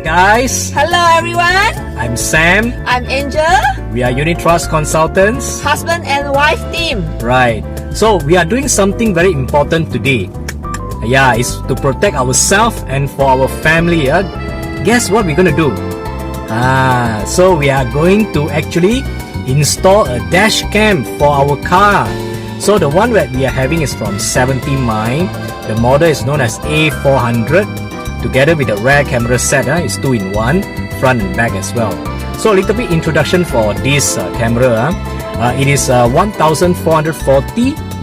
guys, Hello everyone, I'm Sam. I'm Angel, We are Unit Trust Consultants. husband and wife team. Right. So we are doing something very important today. Yeah, it's to protect ourselves and for our family. Guess what we're gonna do? So we are going to actually install a dash cam for our car. So the one that we are having is from 70 Mind. The model is known as A400. Together with the rear camera set, it's 2-in-1, front and back as well. So a little bit introduction for this camera. It is 1440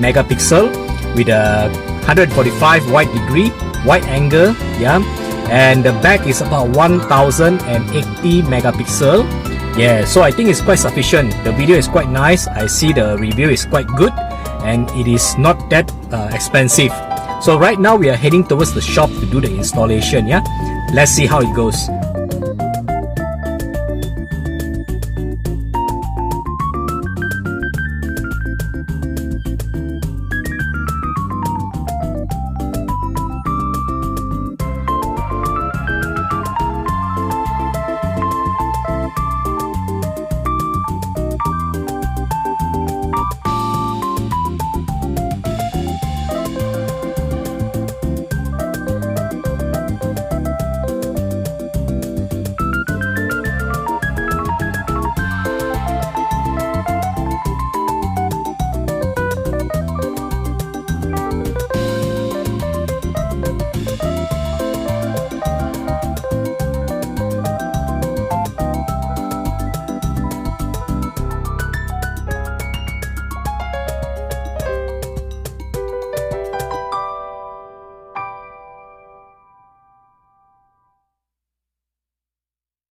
megapixel with a 145 wide degree, wide angle, yeah. And the back is about 1080 megapixel. Yeah, so I think it's quite sufficient. The video is quite nice. I see the review is quite good, and it is not that expensive. So right now we are heading towards the shop to do the installation. Yeah, let's see how it goes.